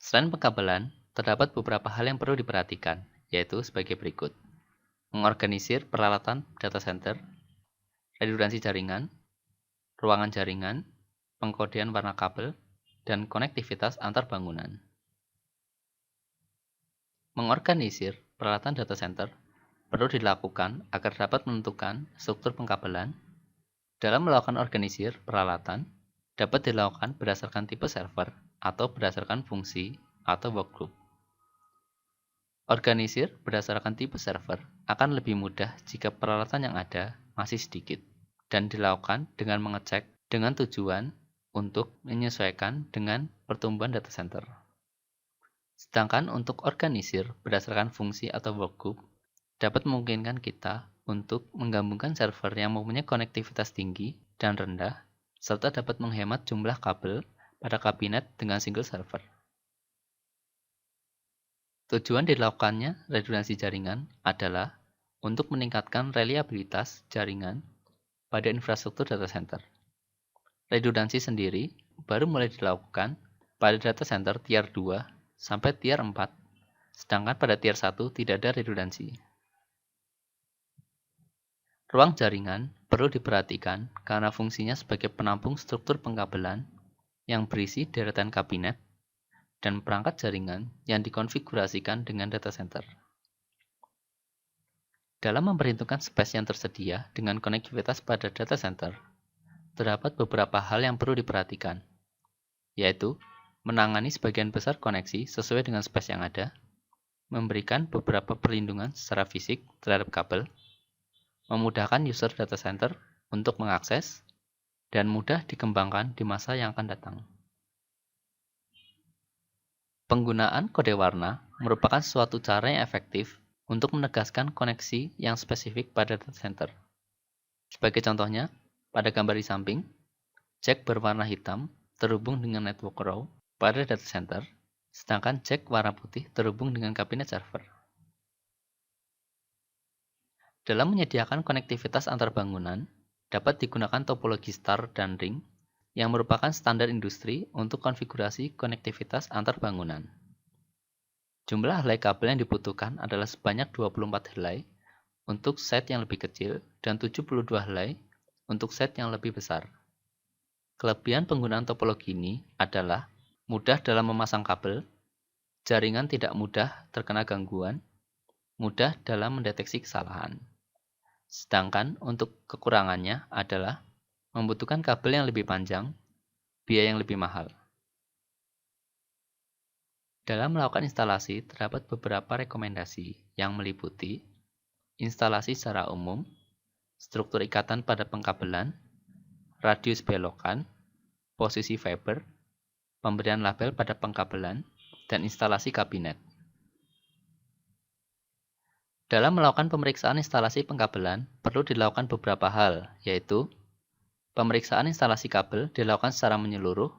Selain pengkabelan, terdapat beberapa hal yang perlu diperhatikan, yaitu sebagai berikut. Mengorganisir peralatan data center, redundansi jaringan, ruangan jaringan, pengkodean warna kabel, dan konektivitas antar bangunan. Mengorganisir peralatan data center perlu dilakukan agar dapat menentukan struktur pengkabelan. Dalam melakukan organisir peralatan, dapat dilakukan berdasarkan tipe server atau berdasarkan fungsi atau workgroup. Organisir berdasarkan tipe server akan lebih mudah jika peralatan yang ada masih sedikit dan dilakukan dengan mengecek dengan tujuan untuk menyesuaikan dengan pertumbuhan data center. Sedangkan untuk organisir berdasarkan fungsi atau workgroup dapat memungkinkan kita untuk menggabungkan server yang mempunyai konektivitas tinggi dan rendah, serta dapat menghemat jumlah kabel pada kabinet dengan single server. Tujuan dilakukannya redundansi jaringan adalah untuk meningkatkan reliabilitas jaringan pada infrastruktur data center. Redundansi sendiri baru mulai dilakukan pada data center tier 2 sampai tier 4, sedangkan pada tier 1 tidak ada redundansi. Ruang jaringan perlu diperhatikan karena fungsinya sebagai penampung struktur pengkabelan yang berisi deretan kabinet dan perangkat jaringan yang dikonfigurasikan dengan data center. Dalam memperhitungkan space yang tersedia dengan konektivitas pada data center, terdapat beberapa hal yang perlu diperhatikan, yaitu menangani sebagian besar koneksi sesuai dengan space yang ada, memberikan beberapa perlindungan secara fisik terhadap kabel, memudahkan user data center untuk mengakses, dan mudah dikembangkan di masa yang akan datang. Penggunaan kode warna merupakan suatu cara yang efektif untuk menegaskan koneksi yang spesifik pada data center. Sebagai contohnya, pada gambar di samping, jack berwarna hitam terhubung dengan network row pada data center, sedangkan jack warna putih terhubung dengan kabinet server. Dalam menyediakan konektivitas antar bangunan, dapat digunakan topologi star dan ring yang merupakan standar industri untuk konfigurasi konektivitas antar bangunan. Jumlah helai kabel yang dibutuhkan adalah sebanyak 24 helai untuk set yang lebih kecil dan 72 helai untuk set yang lebih besar. Kelebihan penggunaan topologi ini adalah mudah dalam memasang kabel, jaringan tidak mudah terkena gangguan, mudah dalam mendeteksi kesalahan. Sedangkan untuk kekurangannya adalah membutuhkan kabel yang lebih panjang, biaya yang lebih mahal. Dalam melakukan instalasi, terdapat beberapa rekomendasi yang meliputi instalasi secara umum, struktur ikatan pada pengkabelan, radius belokan, posisi fiber, pemberian label pada pengkabelan, dan instalasi kabinet. Dalam melakukan pemeriksaan instalasi pengkabelan, perlu dilakukan beberapa hal, yaitu pemeriksaan instalasi kabel dilakukan secara menyeluruh,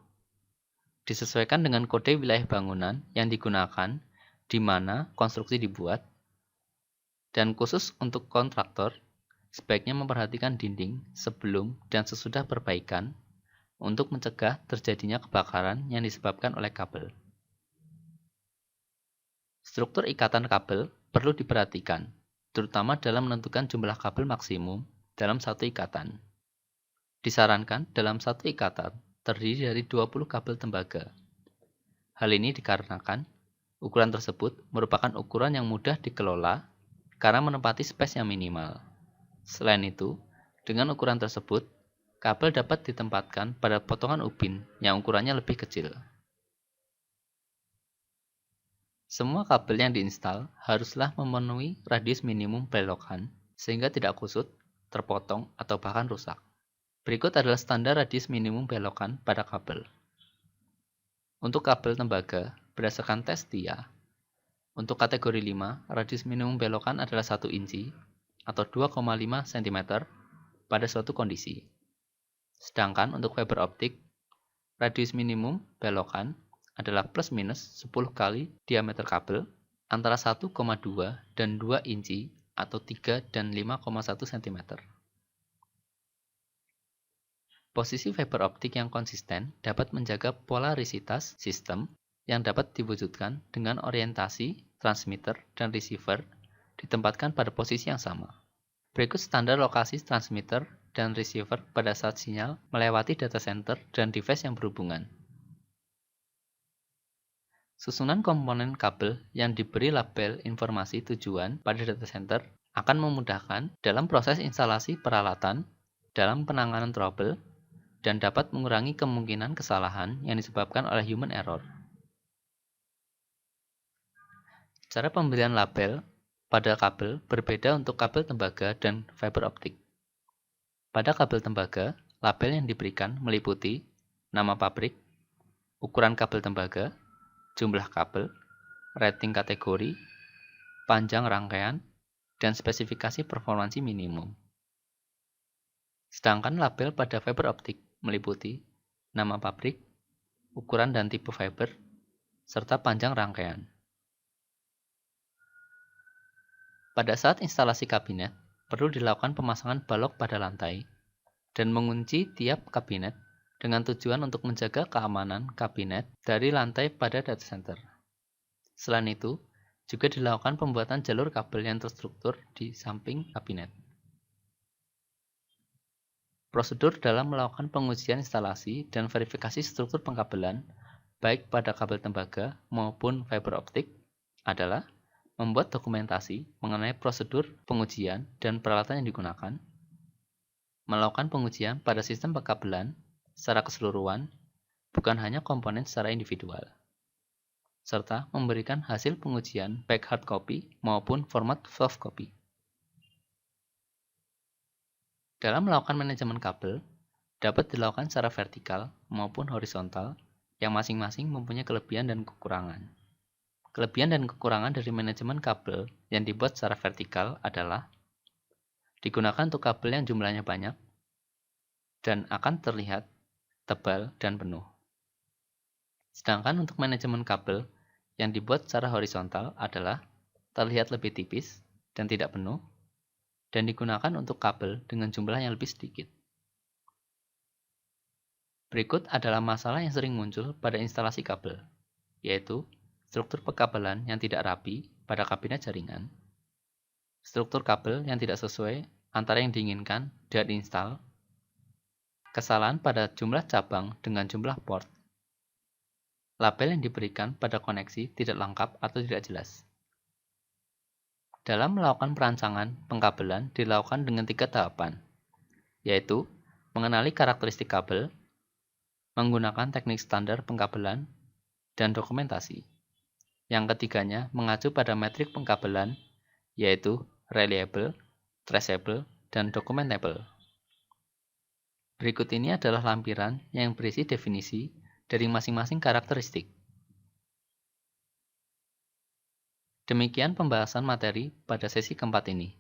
disesuaikan dengan kode wilayah bangunan yang digunakan di mana konstruksi dibuat, dan khusus untuk kontraktor, sebaiknya memperhatikan dinding sebelum dan sesudah perbaikan untuk mencegah terjadinya kebakaran yang disebabkan oleh kabel. Struktur ikatan kabel perlu diperhatikan, terutama dalam menentukan jumlah kabel maksimum dalam satu ikatan. Disarankan dalam satu ikatan terdiri dari 20 kabel tembaga. Hal ini dikarenakan ukuran tersebut merupakan ukuran yang mudah dikelola karena menempati space yang minimal. Selain itu, dengan ukuran tersebut, kabel dapat ditempatkan pada potongan ubin yang ukurannya lebih kecil. Semua kabel yang diinstal haruslah memenuhi radius minimum belokan sehingga tidak kusut, terpotong, atau bahkan rusak. Berikut adalah standar radius minimum belokan pada kabel. Untuk kabel tembaga, berdasarkan tes TIA, untuk kategori 5, radius minimum belokan adalah 1 inci atau 2,5 cm pada suatu kondisi. Sedangkan untuk fiber optik, radius minimum belokan adalah plus minus 10 kali diameter kabel antara 1,2 dan 2 inci atau 3 dan 5,1 cm. Posisi fiber optik yang konsisten dapat menjaga polarisitas sistem yang dapat diwujudkan dengan orientasi transmitter dan receiver ditempatkan pada posisi yang sama. Berikut standar lokasi transmitter dan receiver pada saat sinyal melewati data center dan device yang berhubungan. Susunan komponen kabel yang diberi label informasi tujuan pada data center akan memudahkan dalam proses instalasi peralatan, dalam penanganan trouble, dan dapat mengurangi kemungkinan kesalahan yang disebabkan oleh human error. Cara pemberian label pada kabel berbeda untuk kabel tembaga dan fiber optik. Pada kabel tembaga, label yang diberikan meliputi nama pabrik, ukuran kabel tembaga, jumlah kabel, rating kategori, panjang rangkaian, dan spesifikasi performansi minimum. Sedangkan label pada fiber optik meliputi nama pabrik, ukuran dan tipe fiber, serta panjang rangkaian. Pada saat instalasi kabinet, perlu dilakukan pemasangan balok pada lantai dan mengunci tiap kabinet dengan tujuan untuk menjaga keamanan kabinet dari lantai pada data center. Selain itu, juga dilakukan pembuatan jalur kabel yang terstruktur di samping kabinet. Prosedur dalam melakukan pengujian instalasi dan verifikasi struktur pengkabelan, baik pada kabel tembaga maupun fiber optik, adalah membuat dokumentasi mengenai prosedur pengujian dan peralatan yang digunakan, melakukan pengujian pada sistem pengkabelan secara keseluruhan, bukan hanya komponen secara individual, serta memberikan hasil pengujian baik hard copy maupun format soft copy. Dalam melakukan manajemen kabel, dapat dilakukan secara vertikal maupun horizontal yang masing-masing mempunyai kelebihan dan kekurangan. Kelebihan dan kekurangan dari manajemen kabel yang dibuat secara vertikal adalah digunakan untuk kabel yang jumlahnya banyak dan akan terlihat tebal dan penuh. Sedangkan untuk manajemen kabel yang dibuat secara horizontal adalah terlihat lebih tipis dan tidak penuh dan digunakan untuk kabel dengan jumlah yang lebih sedikit. Berikut adalah masalah yang sering muncul pada instalasi kabel, yaitu struktur pengkabelan yang tidak rapi pada kabinet jaringan, struktur kabel yang tidak sesuai antara yang diinginkan dan diinstal, kesalahan pada jumlah cabang dengan jumlah port, label yang diberikan pada koneksi tidak lengkap atau tidak jelas. Dalam melakukan perancangan pengkabelan dilakukan dengan 3 tahapan, yaitu mengenali karakteristik kabel, menggunakan teknik standar pengkabelan, dan dokumentasi. Yang ketiganya mengacu pada metrik pengkabelan, yaitu reliable, traceable, dan documentable. Berikut ini adalah lampiran yang berisi definisi dari masing-masing karakteristik. Demikian pembahasan materi pada sesi keempat ini.